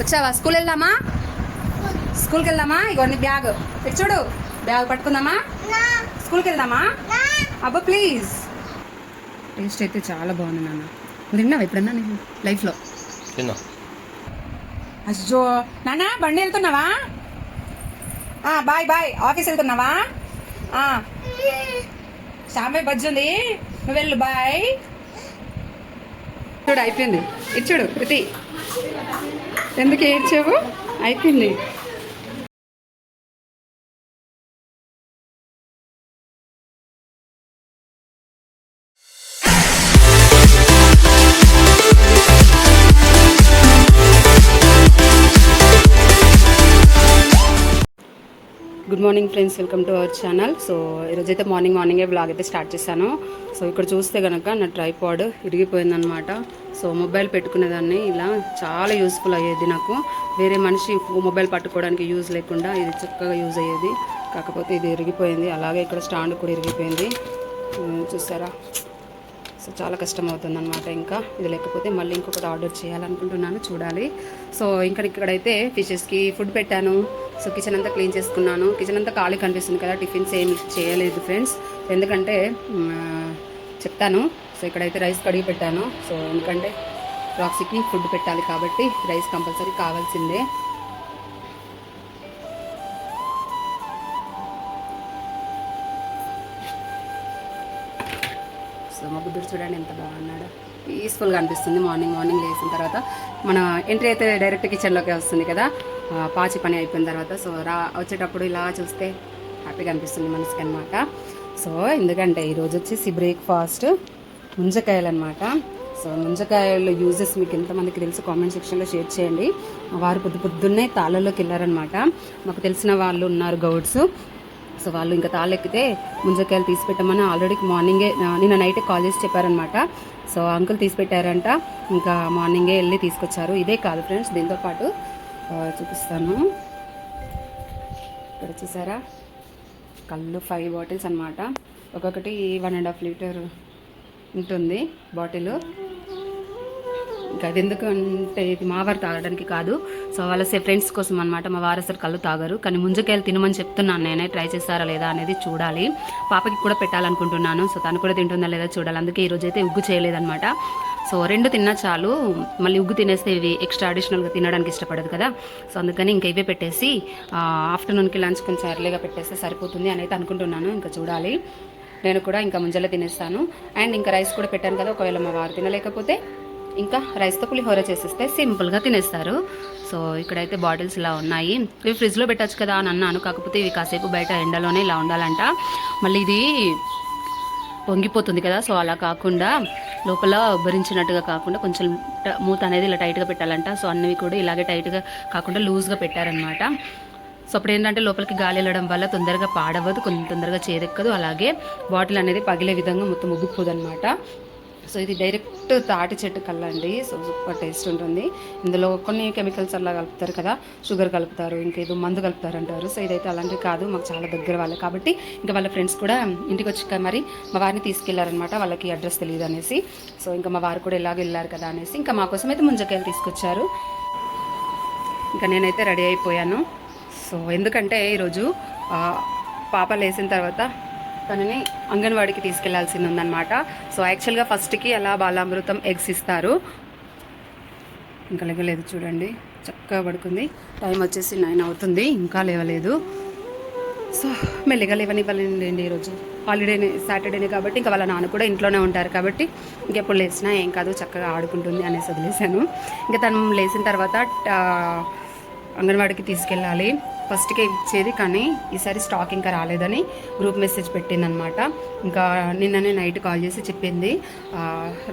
వచ్చావా? స్కూల్ వెళ్దామా? స్కూల్కి వెళ్దామా? ఇవన్నీ బ్యాగ్ చూడు, బ్యాగ్ పట్టుకుందామా? స్కూల్కి వెళ్దామా? అబ్బా ప్లీజ్. టేస్ట్ అయితే చాలా బాగుంది నాన్న. నువ్వు తిన్నావా ఎప్పుడన్నా నీకు లైఫ్లో? అజ్జో నాన్న, బండి వెళ్తున్నావా? Bye bye. ఆఫీస్ వెళ్తున్నావా? షామే బజ్జి ఉంది, నువ్వు వెళ్ళు. బాయ్. చూడు అయిపోయింది. ఇచ్చుడు కృతి, ఎందుకు ఏడ్చావు? అయిపోయింది. Good morning friends, welcome to our channel. So ఈరోజైతే మార్నింగే బ్లాగ్ అయితే స్టార్ట్ చేశాను. సో ఇక్కడ చూస్తే కనుక నా ట్రైపాడ్ ఇరిగిపోయిందనమాట. సో మొబైల్ పెట్టుకునేదాన్ని ఇలా చాలా యూస్ఫుల్ అయ్యేది నాకు. వేరే మనిషి మొబైల్ పట్టుకోవడానికి యూజ్ లేకుండా ఇది చక్కగా యూజ్ అయ్యేది. కాకపోతే ఇది ఇరిగిపోయింది. అలాగే ఇక్కడ స్టాండ్ కూడా ఇరిగిపోయింది, చూసారా? సో చాలా కష్టం అవుతుంది అనమాట. ఇంకా ఇది లేకపోతే మళ్ళీ ఇంకొకటి ఆర్డర్ చేయాలనుకుంటున్నాను, చూడాలి. సో ఇంకా ఇక్కడైతే ఫిషెస్కి ఫుడ్ పెట్టాను. సో కిచెన్ అంతా క్లీన్ చేసుకున్నాను. కిచెన్ అంతా ఖాళీ కనిపిస్తుంది కదా, టిఫిన్స్ ఏమి చేయలేదు ఫ్రెండ్స్. ఎందుకంటే చెప్తాను. సో ఇక్కడైతే రైస్ కడిగి పెట్టాను. సో ఎందుకంటే రాక్సీకి ఫుడ్ పెట్టాలి కాబట్టి రైస్ కంపల్సరీ కావాల్సిందే. సో మా బుద్ధుడు చూడండి ఎంత బాగున్నాడు, పీస్ఫుల్గా అనిపిస్తుంది. మార్నింగ్ లేచిన తర్వాత మన ఎంట్రీ అయితే డైరెక్ట్ కిచెన్లోకి వస్తుంది కదా, పాచి పని అయిపోయిన తర్వాత. సో వచ్చేటప్పుడు ఇలా చూస్తే హ్యాపీగా అనిపిస్తుంది మనసుకి అనమాట. సో ఎందుకంటే ఈరోజు వచ్చేసి బ్రేక్ఫాస్ట్ ముంజకాయలు అనమాట. సో ముంజకాయలు యూజెస్ మీకు ఎంతమందికి తెలుసు కామెంట్ సెక్షన్లో షేర్ చేయండి. వారు పొద్దున్నే తాళ్ళలోకి వెళ్ళారనమాట. మాకు తెలిసిన వాళ్ళు ఉన్నారు గౌడ్స్. సో వాళ్ళు ఇంకా తాళ్ళెక్కితే ముంజకాయలు తీసి పెట్టమని ఆల్రెడీ మార్నింగే నిన్న నైటే కాల్ చేసి చెప్పారనమాట. సో అంకుల్ తీసి పెట్టారంట, ఇంకా మార్నింగే వెళ్ళి తీసుకొచ్చారు. ఇదే కాదు ఫ్రెండ్స్, దీంతోపాటు చూపిస్తాను. ఇక్కడ చూసారా, కళ్ళు 5 బాటిల్స్ అనమాట. ఒక్కొక్కటి 1.5 లీటర్ ఉంటుంది బాటిల్. ఇంకా అది ఎందుకు అంటే ఇది మా వారు తాగడానికి కాదు, సో వాళ్ళ ఫ్రెండ్స్ కోసం అనమాట. మా వారు అసలు కళ్ళు తాగరు, కానీ ముంజకాయలు తినమని చెప్తున్నాను. నేనే ట్రై చేస్తారా లేదా అనేది చూడాలి. పాపకి కూడా పెట్టాలనుకుంటున్నాను. సో తను కూడా తింటుందా లేదా చూడాలి. అందుకే ఈరోజు అయితే ఉగ్గు చేయలేదన్నమాట. సో 2 తిన్నా చాలు, మళ్ళీ ఉగ్గు తినేస్తే ఇవి ఎక్స్ట్రా అడిషనల్గా తినడానికి ఇష్టపడదు కదా. సో అందుకని ఇంకా ఇవే పెట్టేసి ఆఫ్టర్నూన్కి లంచ్ కొంచెం ఎర్లీగా పెట్టేస్తే సరిపోతుంది అని అయితే అనుకుంటున్నాను. ఇంకా చూడాలి. నేను కూడా ఇంకా ముంజలే తినేస్తాను. అండ్ ఇంకా రైస్ కూడా పెట్టాను కదా, ఒకవేళ మా వారు తినలేకపోతే ఇంకా రైస్తో పులిహోర చేసేస్తే సింపుల్గా తినేస్తారు. సో ఇక్కడైతే బాటిల్స్ ఇలా ఉన్నాయి. ఇవి ఫ్రిడ్జ్లో పెట్టచ్చు కదా అని అన్నాను, కాకపోతే ఇవి కాసేపు బయట ఎండలోనే ఇలా ఉండాలంట. మళ్ళీ ఇది పొంగిపోతుంది కదా, సో అలా కాకుండా లోపల ఉబ్బరించినట్టుగా కాకుండా కొంచెం మూత అనేది ఇలా టైట్గా పెట్టాలంట. సో అన్నవి కూడా ఇలాగే టైట్గా కాకుండా లూజ్గా పెట్టారనమాట. సో అప్పుడు ఏంటంటే లోపలికి గాలి వెళ్ళడం వల్ల తొందరగా పాడవదు, కొంచెం తొందరగా చేదెక్కదు. అలాగే బాటిల్ అనేది పగిలే విధంగా మొత్తం ఉబ్బిపోదు అనమాట. సో ఇది డైరెక్ట్ తాటి చెట్టు కల్లండి. సో సూపర్ టేస్ట్ ఉంటుంది. ఇందులో కొన్ని కెమికల్స్ అలా కలుపుతారు కదా, షుగర్ కలుపుతారు, ఇంకేదో మందు కలుపుతారు అంటారు. సో ఇదైతే అలాంటివి కాదు, మాకు చాలా దగ్గర వాళ్ళు కాబట్టి ఇంకా వాళ్ళ ఫ్రెండ్స్ కూడా ఇంటికి వచ్చి మరి మా వారిని తీసుకెళ్లారనమాట. వాళ్ళకి అడ్రస్ తెలియదు అనేసి. సో ఇంకా మా వారు కూడా ఇలాగ వెళ్ళారు కదా అనేసి ఇంకా మా కోసం అయితే ముంజకాయలు తీసుకొచ్చారు. ఇంకా నేనైతే రెడీ అయిపోయాను. సో ఎందుకంటే ఈరోజు పాప లేచిన తర్వాత తనని అంగన్వాడికి తీసుకెళ్లాల్సింది ఉందన్నమాట. సో యాక్చువల్గా ఫస్ట్కి అలా బాలామృతం ఎగ్స్ ఇస్తారు. ఇంకా లేవలేదు చూడండి, చక్కగా పడుకుంది. టైం వచ్చేసి 9 అవుతుంది, ఇంకా లేవలేదు. సో మెల్లిగా లేవనివ్వాలండి. ఈరోజు హాలిడేనే, సాటర్డేనే కాబట్టి ఇంకా వాళ్ళ నాన్న కూడా ఇంట్లోనే ఉంటారు కాబట్టి ఇంకెప్పుడు లేచినా ఏం కాదు, చక్కగా ఆడుకుంటుంది అనేసి వదిలేశాను. ఇంకా తను లేచిన తర్వాత అంగన్వాడికి తీసుకెళ్ళాలి. ఫస్ట్కే ఇచ్చేది, కానీ ఈసారి స్టాక్ ఇంకా రాలేదని గ్రూప్ మెసేజ్ పెట్టిందనమాట. ఇంకా నిన్ననే నైట్ కాల్ చేసి చెప్పింది,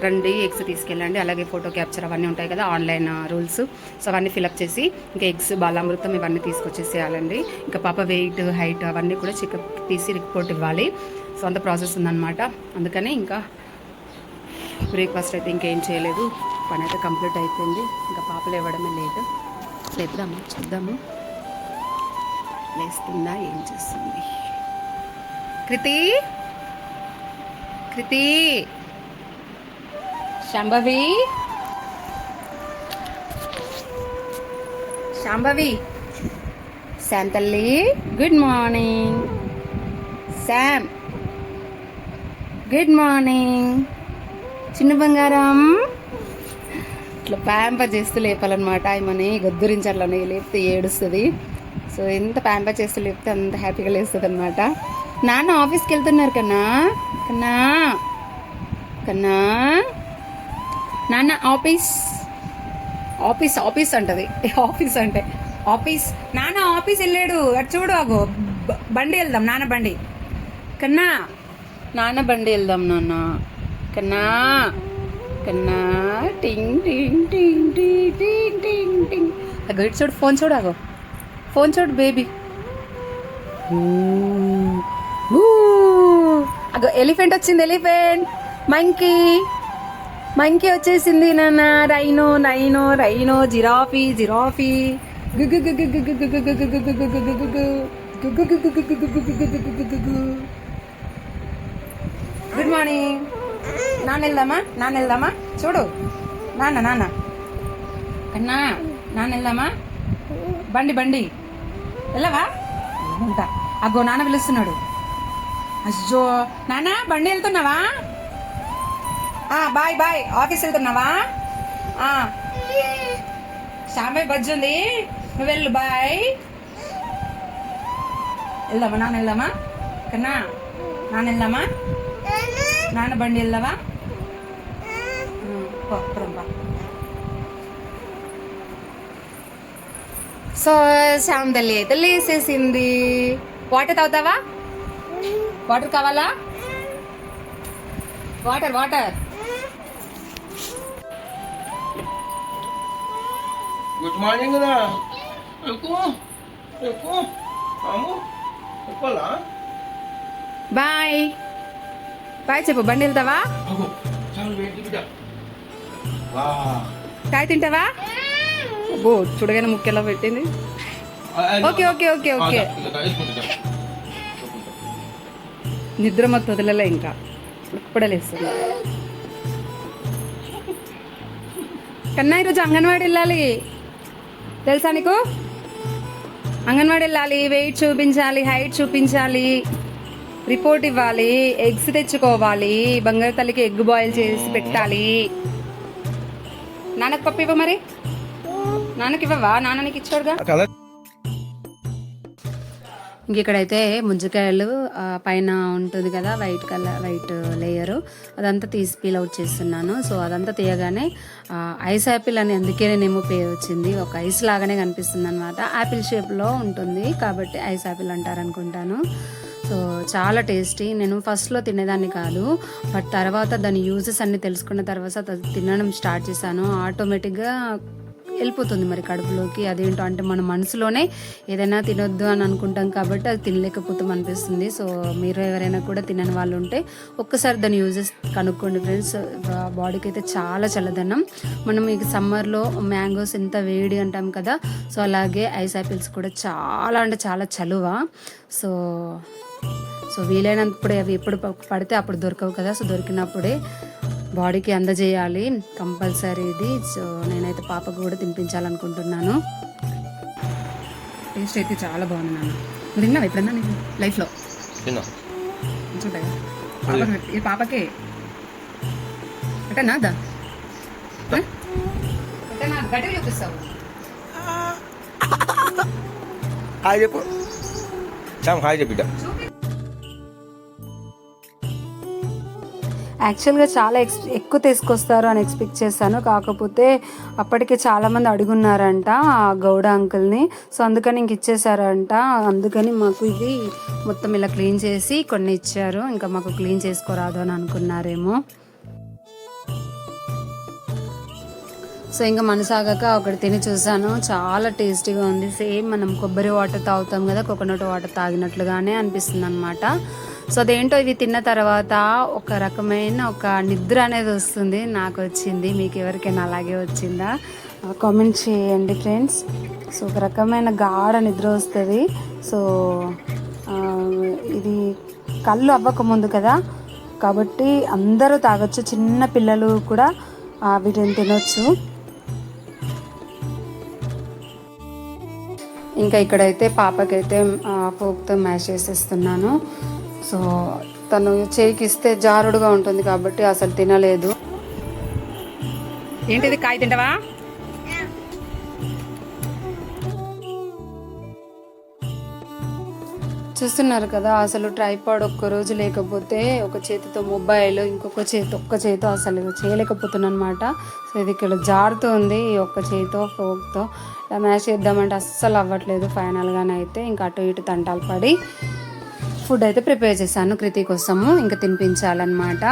రండి ఎగ్స్ తీసుకెళ్ళండి, అలాగే ఫోటో క్యాప్చర్ అవన్నీ ఉంటాయి కదా ఆన్లైన్ రూల్స్. సో అవన్నీ ఫిలప్ చేసి ఇంకా ఎగ్స్, బాలామృతం ఇవన్నీ తీసుకొచ్చేసేయాలండి. ఇంకా పాప వెయిట్, హైట్ అవన్నీ కూడా చెకప్ తీసి రిపోర్ట్ ఇవ్వాలి. సో అంత ప్రాసెస్ ఉందన్నమాట. అందుకని ఇంకా బ్రేక్ఫాస్ట్ అయితే ఇంకేం చేయలేదు, పని అయితే కంప్లీట్ అయిపోయింది. ఇంకా పాపలు ఇవ్వడమే లేట్. లేపుదామా, చూద్దాము లేస్తుందా, ఏం చేస్తుంది. కృతి, శాంభవి శాంభవి, శామ్ తల్లి good morning. Sam good morning. చిన్న బంగారం. ఇట్లా ప్యాంపర్ చేస్తూ లేపాలన్నమాట. ఆయమని గొద్దురించాలని లేపితే ఏడుస్తుంది. సో ఎంత ప్యాంపర్ చేస్తూ లేపితే అంత హ్యాపీగా లేస్తుంది అనమాట. నాన్న ఆఫీస్కి వెళ్తున్నారు కన్నా. కన్నా కన్నా నాన్న ఆఫీస్ ఆఫీస్ ఆఫీస్ అంటది. ఆఫీస్ అంటే ఆఫీస్. నాన్న ఆఫీస్ వెళ్ళాడు. అటు చూడు, అగో బండి వెళ్దాం. నాన్న బండి. కన్నా నాన్న బండి వెళ్దాం నాన్న. కన్నా కన్నా టింగ్ టింగ్ టింగ్ టింగ్ టింగ్ టింగ్ టింగ్. అగో ఇటు చూడు, ఫోన్ చూడు, అగో ఫోన్ చూడు బేబీ. అగో ఎలిఫెంట్ వచ్చింది. ఎలిఫెంట్. మంకీ మంకీ వచ్చేసింది నాన్న. రైనో నైనో rhino. Giraffe giraffe. Good morning. నాన్న వెళ్దామా? నాన్న వెళ్దామా? చూడు నాన్న. నాన్న కన్నా నాన్న వెళ్దామా? బండి బండి వెళ్ళవా? ఉంటా. అగ్గో నాన్న పిలుస్తున్నాడు. అజ్జో నాన్న బండి వెళ్తున్నావా? Bye bye. ఆఫీస్ వెళ్తున్నావా? శాంబాయ్ బజ్జి ఉంది, నువ్వు వెళ్ళు. బాయ్. వెళ్దామా? నాన్న వెళ్దామా? కన్నా నాన్న వెళ్దామా? నాన్న బండి వెళ్దావా? సో శామ్ తల్లి అయితే లేసేసింది. వాటర్ తాగుతావా? వాటర్ కావాలా? Water water. గుడ్ మార్నింగ్ రా. ఎక్కువ ఎక్కువ ఎక్కువలా. బాయ్ బాయ్ చెప్పు. బండి వెళ్తావా? కాయ తింటావా? ఓ చూడగానే ముక్కెలా పెట్టింది. Okay okay okay okay. నిద్ర మొత్తం వదిలలే, ఇంకా ఇప్పుడే లేస్తుంది. కన్నా ఈరోజు అంగన్వాడీ వెళ్ళాలి తెలుసా నీకు? అంగన్వాడీ వెళ్ళాలి, వెయిట్ చూపించాలి, హైట్ చూపించాలి, రిపోర్ట్ ఇవ్వాలి, ఎగ్స్ తెచ్చుకోవాలి, బంగారు తల్లికి ఎగ్ బాయిల్ చేసి పెట్టాలి. నాన్నకు పప్పు ఇవ్వ. మరి నాన్నకి ఇవ్వవా? నాన్న నీకు ఇచ్చాడుగా. ఇంక ఇక్కడైతే ముంజకాయలు పైన ఉంటుంది కదా వైట్ కలర్, వైట్ లేయరు, అదంతా తీసి పీల్ అవుట్ చేస్తున్నాను. సో అదంతా తీయగానే ఐస్ యాపిల్ అని అందుకే నేనేమో పేరు వచ్చింది. ఒక ఐస్ లాగానే కనిపిస్తుంది అనమాట. యాపిల్ షేప్లో ఉంటుంది కాబట్టి ఐస్ యాపిల్ అంటారు అనుకుంటాను. సో చాలా టేస్టీ. నేను ఫస్ట్లో తినేదాన్ని కాదు, బట్ తర్వాత దాని యూజెస్ అన్ని తెలుసుకున్న తర్వాత తినడం స్టార్ట్ చేశాను. ఆటోమేటిక్గా వెళ్ళిపోతుంది మరి కడుపులోకి. అదేంటో అంటే మన మనసులోనే ఏదైనా తినొద్దు అని అనుకుంటాం కాబట్టి అది తినలేకపోతాం అనిపిస్తుంది. సో మీరు ఎవరైనా కూడా తినని వాళ్ళు ఉంటే ఒక్కసారి దాని యూజెస్ కనుక్కోండి ఫ్రెండ్స్. బాడీకి అయితే చాలా చల్లదనం. మనం ఈ సమ్మర్లో మ్యాంగోస్ ఎంత వేడి అంటాం కదా, సో అలాగే ఐస్ యాపిల్స్ కూడా చాలా అంటే చాలా చలువ. సో వీలైనప్పుడే అవి ఎప్పుడు పడితే అప్పుడు దొరకవు కదా, సో దొరికినప్పుడే బాడీకి అందజేయాలి కంపల్సరీ ఇది. సో నేనైతే పాపకు కూడా తినిపించాలనుకుంటున్నాను. టేస్ట్ అయితే చాలా బాగుంది నాన్న. నువ్వు తిన్నావు ఎప్పుడన్నా నీకు లైఫ్లో? చూంటాయి పాపకే అంటే నాదా అంటే నాకు గట్టిగా చూపిస్తావు. హాయ్ చెప్పు. హాయ్ చెప్పిట. యాక్చువల్గా చాలా ఎక్కువ తీసుకొస్తారు అని ఎక్స్పెక్ట్ చేశాను, కాకపోతే అప్పటికే చాలామంది అడుగున్నారంట ఆ గౌడ అంకుల్ని. సో అందుకని ఇంక ఇచ్చేసారంట. అందుకని మాకు ఇది మొత్తం ఇలా క్లీన్ చేసి కొన్ని ఇచ్చారు. ఇంకా మాకు క్లీన్ చేసుకోరాదు అని అనుకున్నారేమో. సో ఇంకా మనసాగాక ఒకటి తిని చూసాను, చాలా టేస్టీగా ఉంది. సేమ్ మనం కొబ్బరి వాటర్ తాగుతాం కదా, కోకోనట్ వాటర్ తాగినట్లుగానే అనిపిస్తుంది అనమాట. సో అదేంటో ఇవి తిన్న తర్వాత ఒక రకమైన ఒక నిద్ర అనేది వస్తుంది. నాకు వచ్చింది, మీకు ఎవరికైనా అలాగే వచ్చిందా కామెంట్ చేయండి ఫ్రెండ్స్. సో ఒక రకమైన గాఢ నిద్ర వస్తుంది. సో ఇది కళ్ళు అవ్వకముందు కదా కాబట్టి అందరూ తాగొచ్చు, చిన్న పిల్లలు కూడా వీటిని తినొచ్చు. ఇంకా ఇక్కడైతే పాపకైతే ఫోక్తో మ్యాష్ చేసేస్తున్నాను. సో తను చేయికి ఇస్తే జారుడుగా ఉంటుంది కాబట్టి అసలు తినలేదు. ఏంటిది, కాయ తింటావా? చూస్తున్నారు కదా, అసలు ట్రైపాడ్ ఒక్కరోజు లేకపోతే ఒక చేతితో మొబైల్, ఒక్క చేతితో అసలు చేయలేకపోతున్నాను అనమాట. సో ఇది ఇక్కడ జారుతుంది, ఈ ఒక్క చేతితో ఫోక్తో ఇలా మ్యాష్ చేద్దామంటే అస్సలు అవ్వట్లేదు. ఫైనల్గానే అయితే ఇంకా అటు ఇటు తంటాలు పడి ఫుడ్ అయితే ప్రిపేర్ చేశాను కృతి కోసము, ఇంకా తినిపించాలన్నమాట.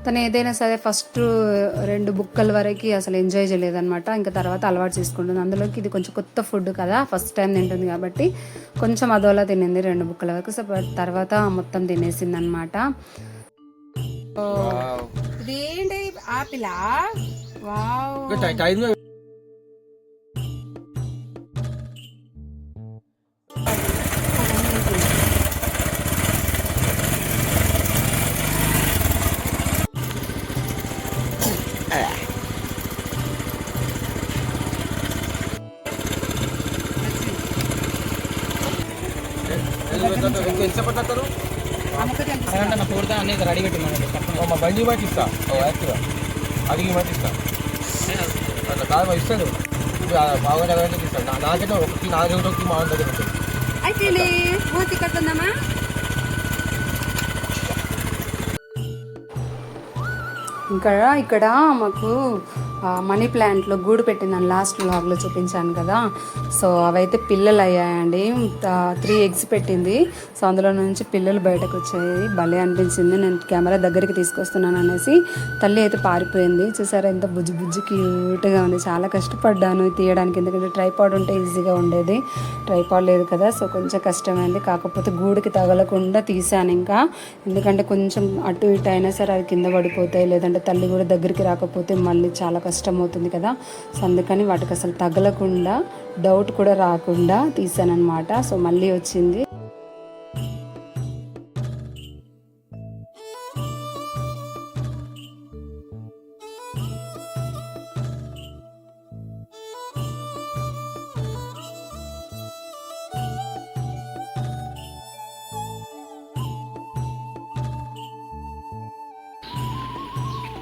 తను ఏదైనా సరే ఫస్ట్ 2 బుక్కల వరకు అసలు ఎంజాయ్ చేయలేదన్నమాట. ఇంకా తర్వాత అలవాటు చేసుకుంటుంది. అందులోకి ఇది కొంచెం కొత్త ఫుడ్ కదా, ఫస్ట్ టైం తింటుంది కాబట్టి కొంచెం అదోలా తినింది 2 బుక్కల వరకు. సో తర్వాత మొత్తం తినేసింది అనమాట. ఇదేంటి ఆపిలా? వావ్, ఎంత పట్టారు? రెడీ పెట్టి మా బండి మాట ఇస్తా, యాక్టివ్గా అడిగి మాట ఇస్తా. అట్లా కాదు ఇస్తాను, బాగా ఇస్తాను. నాకైతే ఒకటి 4 రోజులకి మా దగ్గర ఉంటుంది. ఇక్కడ మాకు మనీ ప్లాంట్లో గూడు పెట్టిందని లాస్ట్ వ్లాగ్లో చూపించాను కదా. సో అవైతే పిల్లలు అయ్యాయండి. 3 eggs పెట్టింది. సో అందులో నుంచి పిల్లలు బయటకు వచ్చాయి. భలే అనిపించింది. నేను కెమెరా దగ్గరికి తీసుకొస్తున్నాను అనేసి తల్లి అయితే పారిపోయింది. చూసారా ఎంత బుజ్జి బుజ్జి క్యూట్గా ఉంది. చాలా కష్టపడ్డాను తీయడానికి, ఎందుకంటే ట్రైపాడ్ ఉంటే ఈజీగా ఉండేది. ట్రైపాడ్ లేదు కదా, సో కొంచెం కష్టమైంది. కాకపోతే గూడుకి తగలకుండా తీసాను ఇంకా, ఎందుకంటే కొంచెం అటు ఇటు అయినా సరే అవి కింద పడిపోతాయి, లేదంటే తల్లి కూడా దగ్గరికి రాకపోతే మళ్ళీ చాలా కష్టం అవుతుంది కదా. సో అందుకని వాటికి అసలు తగలకుండా, డౌట్ కూడా రాకుండా తీసానన్నమాట. సో మళ్ళీ వచ్చింది.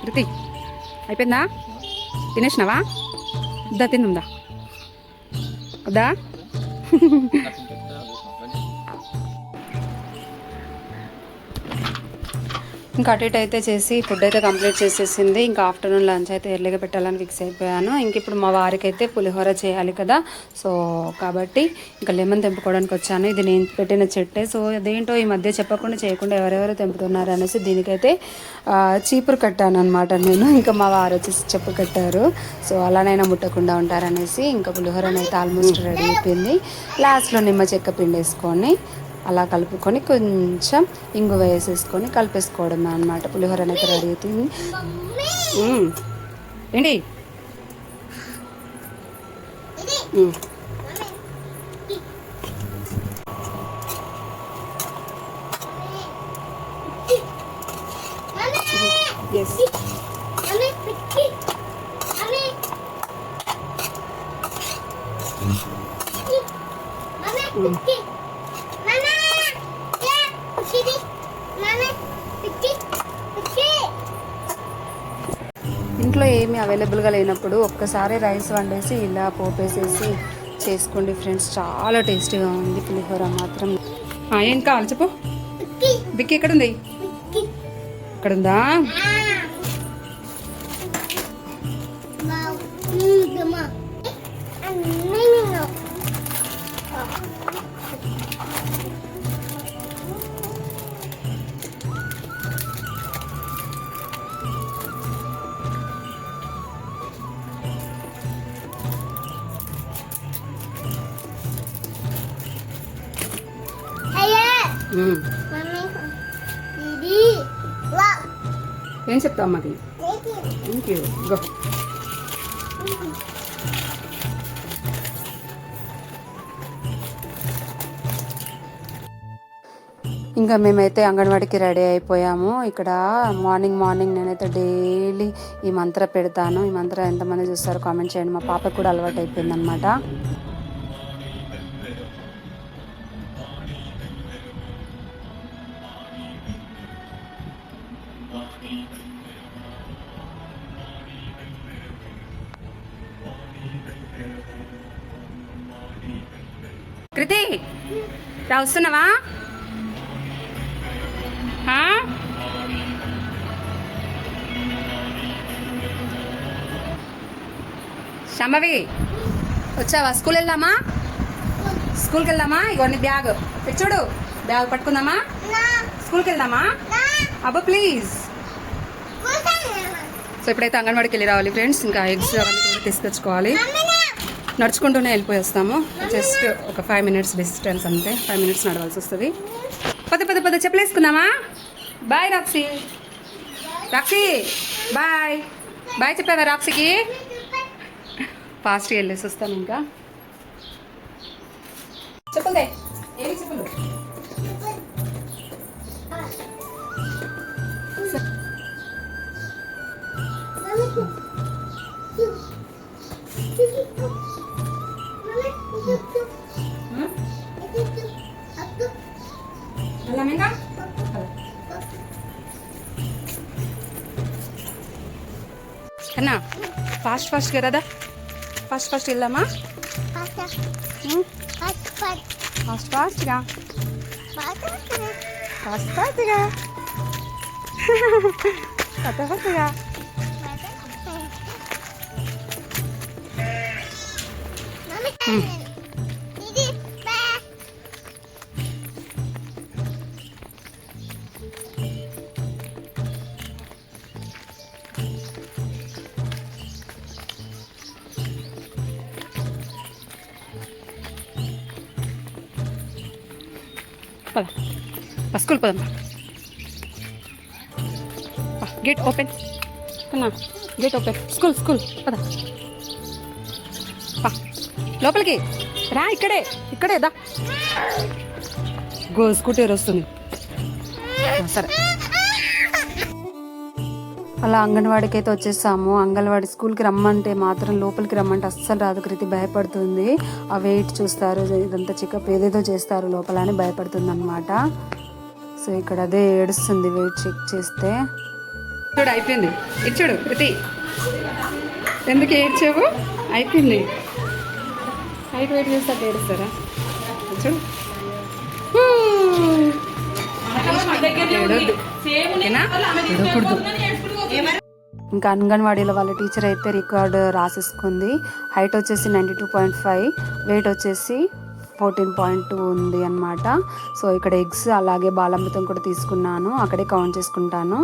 రుతి అయిపోయిందా? తినేసినావా? వద్దా, తిందా వద్దా? ఇంకా అటు ఇటు అయితే చేసి ఫుడ్ అయితే కంప్లీట్ చేసేసింది. ఇంకా ఆఫ్టర్నూన్ లంచ్ అయితే ఎర్లీగా పెట్టాలని ఫిక్స్ అయిపోయాను. ఇంక ఇప్పుడు మా వారికి అయితే పులిహోర చేయాలి కదా. సో కాబట్టి ఇంకా లెమన్ తెంపుకోవడానికి వచ్చాను. ఇది నేను పెట్టిన చెట్టే. సో అదేంటో ఈ మధ్య చెప్పకుండా చేయకుండా ఎవరెవరు తెంపుతున్నారు అనేసి దీనికైతే చీపురు కట్టాను అనమాట నేను. ఇంకా మా వారు వచ్చేసి చెప్పు కట్టారు. సో అలానైనా ముట్టకుండా ఉంటారనేసి ఇంకా పులిహోరనైతే ఆల్మోస్ట్ రెడీ అయిపోయింది. లాస్ట్లో నిమ్మ చెక్క పిండేసుకొని అలా కలుపుకొని కొంచెం ఇంగువ వేసేసుకొని కలిపేసుకోవడం అన్నమాట. పులిహోర అనేది రెడీ అవుతుంది. ఏంటి ఎస్ ఇంట్లో ఏమీ అవైలబుల్గా లేనప్పుడు ఒక్కసారి రైస్ వండేసి ఇలా పోపేసేసి చేసుకోండి ఫ్రెండ్స్. చాలా టేస్టీగా ఉంది పులిహోర మాత్రం. ఏం కావాలి చెప్పు. బిక్కి ఎక్కడుంది? ఎక్కడుందా? ఉమ్. Didi. Wow. ఏం చెప్తావు అమ్మకి? Thank you. గో. ఇంకా మేమైతే అంగన్వాడికి రెడీ అయిపోయాము. ఇక్కడ మార్నింగ్ నేనైతే డైలీ ఈ మంత్ర పెడతాను. ఈ మంత్ర ఎంతమంది చూస్తారో కామెంట్ చేయండి. మా పాపకు కూడా అలవాటు అయిపోయింది అనమాట. కృతి రా, వస్తున్నావా? శంభవి వచ్చావా? స్కూల్కి వెళ్దామా? ఇవన్నీ బ్యాగ్ చూడు, బ్యాగ్ పట్టుకుందామా? స్కూల్కి వెళ్దామా? అబ్బా ప్లీజ్. సో ఇప్పుడైతే అంగన్వాడికి వెళ్ళి రావాలి ఫ్రెండ్స్. ఇంకా ఎగ్స్ అవన్నీ కూడా తీసుకొచ్చుకోవాలి. నడుచుకుంటూనే వెళ్ళిపోయి వస్తాము. జస్ట్ ఒక 5 minutes డిస్టెన్స్ అంతే. 5 minutes నడవాల్సి వస్తుంది. పద చెప్పులు వేసుకుందామా? Bye Roxy. బాయ్ చెప్పావా రాక్సీకి? ఫాస్ట్గా వెళ్ళేసి వస్తాను. ఇంకా చెప్పులే, ఏమి చెప్పులు? అన్నా ఫాస్ట్ కదా, ఫాస్ట్ వెళ్దామా? ఫాస్ట్గా స్కూల్ పోదాం. గేట్ ఓపెన్ కన్నా, గేట్ ఓపెన్. స్కూల్ పద, లోపలికి రా. ఇక్కడే దా. స్కూటర్ వస్తుంది. సరే, అలా అంగన్వాడికి అయితే వచ్చేసాము. అంగన్వాడి స్కూల్కి రమ్మంటే మాత్రం లోపలికి రమ్మంటే అస్సలు రాదు. కృతి భయపడుతుంది. ఆ వెయిట్ చూస్తారు, ఇదంతా చెకప్ ఏదేదో చేస్తారు లోపల అని భయపడుతుంది అనమాట. సో ఇక్కడ అదే ఏడుస్తుంది వెయిట్ చెక్ చేస్తే. చూడు అయిపోయింది. ఇచ్చాడు కృతి, ఎందుకు ఏడ్చావు? అయిపోయింది. హైట్ వెయిట్ చేస్తే అట్లా ఏడుస్తారా? చూడు ఇంకా అంగన్వాడీలో వాళ్ళ టీచర్ అయితే రికార్డు రాసేసుకుంది. హైట్ వచ్చేసి 92.5, వెయిట్ వచ్చేసి 14.2 ఉంది అనమాట. సో ఇక్కడ ఎగ్స్ అలాగే బాలామృతం కూడా తీసుకున్నాను, అక్కడే కౌంట్ చేసుకుంటాను.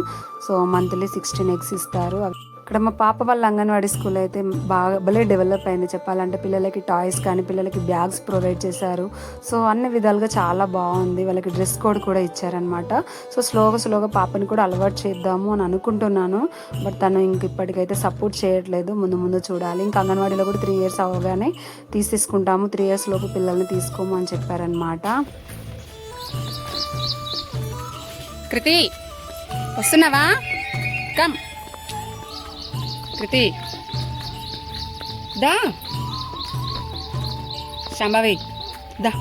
సో మంత్లీ 16 ఎగ్స్ ఇస్తారు. ఇక్కడ మా పాప వాళ్ళ అంగన్వాడీ స్కూల్ అయితే బాగా భలే డెవలప్ అయింది చెప్పాలంటే. పిల్లలకి టాయ్స్ కానీ పిల్లలకి బ్యాగ్స్ ప్రొవైడ్ చేశారు. సో అన్ని విధాలుగా చాలా బాగుంది. వాళ్ళకి డ్రెస్ కోడ్ కూడా ఇచ్చారనమాట. సో స్లోగా పాపని కూడా అలవాటు చేద్దాము అని అనుకుంటున్నాను. బట్ తను ఇంక ఇప్పటికైతే సపోర్ట్ చేయట్లేదు. ముందు చూడాలి. ఇంకా అంగన్వాడీలో కూడా 3 years అవగానే తీసేసుకుంటాము, 3 years లోపు పిల్లల్ని తీసుకోము అని చెప్పారనమాట. కృతి వస్తున్నావా? కమ్ కృతి దా. శాంభవి దా.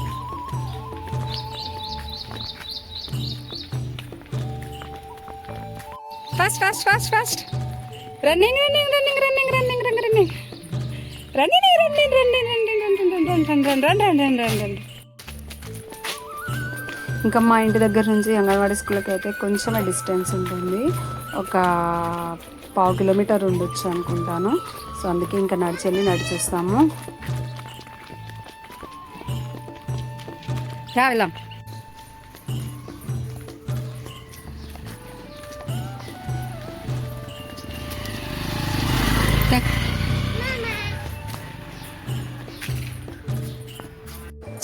ఫాస్ట్ రన్నింగ్ ఇంకా మా ఇంటి దగ్గర నుంచి అంగన్వాడీ స్కూల్కి అయితే కొంచెం డిస్టెన్స్ ఉంటుంది. ఒక 1/2 kilometer ఉండొచ్చు అనుకుంటాను. సో అందుకే ఇంకా నడిచేస్తాము. వెళ్దాం.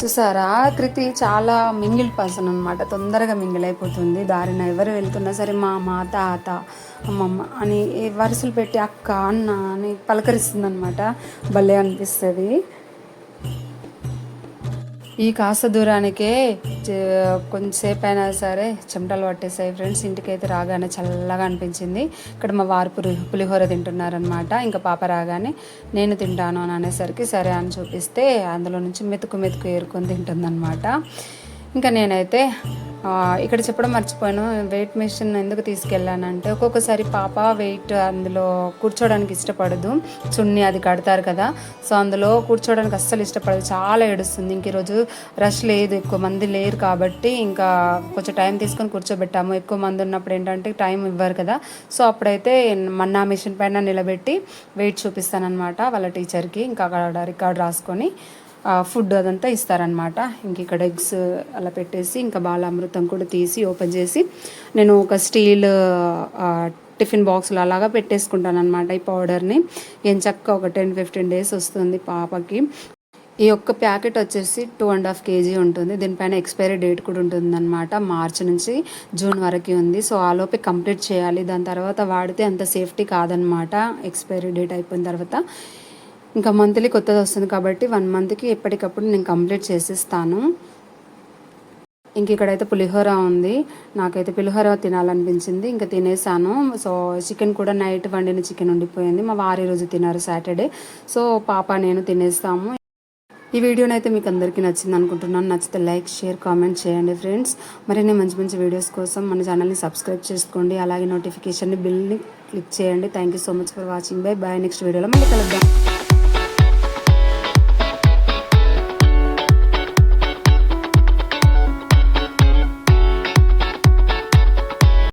చూసారా, కృతి చాలా మింగిల్ పర్సన్ అనమాట. తొందరగా మింగిల్ అయిపోతుంది. దారిన ఎవరు వెళ్తున్నా సరే మామ, తాత, అమ్మమ్మ అని వరుసలు పెట్టి అక్క, అన్న అని పలకరిస్తుంది అనమాట. భలే అనిపిస్తుంది. ఈ కాస్త దూరానికే కొంచెంసేపు అయినా సరే చెమటలు పట్టేసాయి ఫ్రెండ్స్. ఇంటికైతే రాగానే చల్లగా అనిపించింది. ఇక్కడ మా వారు పులిహోర తింటున్నారనమాట. ఇంకా పాప రాగానే నేను తింటాను అని అనేసరికి సరే అని చూపిస్తే అందులో నుంచి మెతుకు ఏరుకొని తింటుందన్నమాట. ఇంకా నేనైతే ఇక్కడ చెప్పడం మర్చిపోయాను, వెయిట్ మెషిన్ ఎందుకు తీసుకెళ్ళానంటే ఒక్కొక్కసారి పాప వెయిట్ అందులో కూర్చోడానికి ఇష్టపడదు. చున్నీ అది కడతారు కదా, సో అందులో కూర్చోడానికి అస్సలు ఇష్టపడదు, చాలా ఏడుస్తుంది. ఇంక ఈరోజు రష్ లేదు, ఎక్కువ మంది లేరు కాబట్టి ఇంకా కొంచెం టైం తీసుకొని కూర్చోబెట్టాము. ఎక్కువ మంది ఉన్నప్పుడు ఏంటంటే టైం ఇవ్వరు కదా, సో అప్పుడైతే మన్నా మిషన్ పైన నిలబెట్టి వెయిట్ చూపిస్తానమాట వాళ్ళ టీచర్కి. ఇంకా అక్కడ రికార్డ్ రాసుకొని ఫుడ్ అదంతా ఇస్తారనమాట. ఇంక ఇక్కడ ఎగ్స్ అలా పెట్టేసి ఇంకా బాలామృతం కూడా తీసి ఓపెన్ చేసి నేను ఒక స్టీల్ టిఫిన్ బాక్స్లో అలాగా పెట్టేసుకుంటాను అనమాట. ఈ పౌడర్ని ఎంచక్క ఒక 10-15 డేస్ వస్తుంది పాపకి. ఈ ఒక్క ప్యాకెట్ వచ్చేసి 2.5 kg ఉంటుంది. దీనిపైన ఎక్స్పైరీ డేట్ కూడా ఉంటుందన్నమాట. మార్చి నుంచి జూన్ వరకు ఉంది. సో ఆ లోపే కంప్లీట్ చేయాలి. దాని తర్వాత వాడితే అంత సేఫ్టీ కాదనమాట. ఎక్స్పైరీ డేట్ అయిపోయిన తర్వాత ఇంకా మంత్లీ కొత్తది వస్తుంది కాబట్టి 1 monthకి ఎప్పటికప్పుడు నేను కంప్లీట్ చేసిస్తాను. ఇంక ఇక్కడైతే పులిహోర ఉంది. నాకైతే పులిహోర తినాలనిపించింది, ఇంకా తినేసాను. సో చికెన్ కూడా నైట్ వండిన చికెన్ ఉండిపోయింది. మా వారి రోజు తినారు సాటర్డే. సో పాప నేను తినేస్తాము. ఈ వీడియోనైతే మీకు అందరికీ నచ్చింది అనుకుంటున్నాను. నచ్చితే లైక్, షేర్, కామెంట్ చేయండి ఫ్రెండ్స్. మరిన్ని మంచి వీడియోస్ కోసం మన ఛానల్ని సబ్స్క్రైబ్ చేసుకోండి. అలాగే నోటిఫికేషన్ బిల్ని క్లిక్ చేయండి. Thank you so much for watching. By next వీడియోలో మళ్ళీ కలుద్దాం.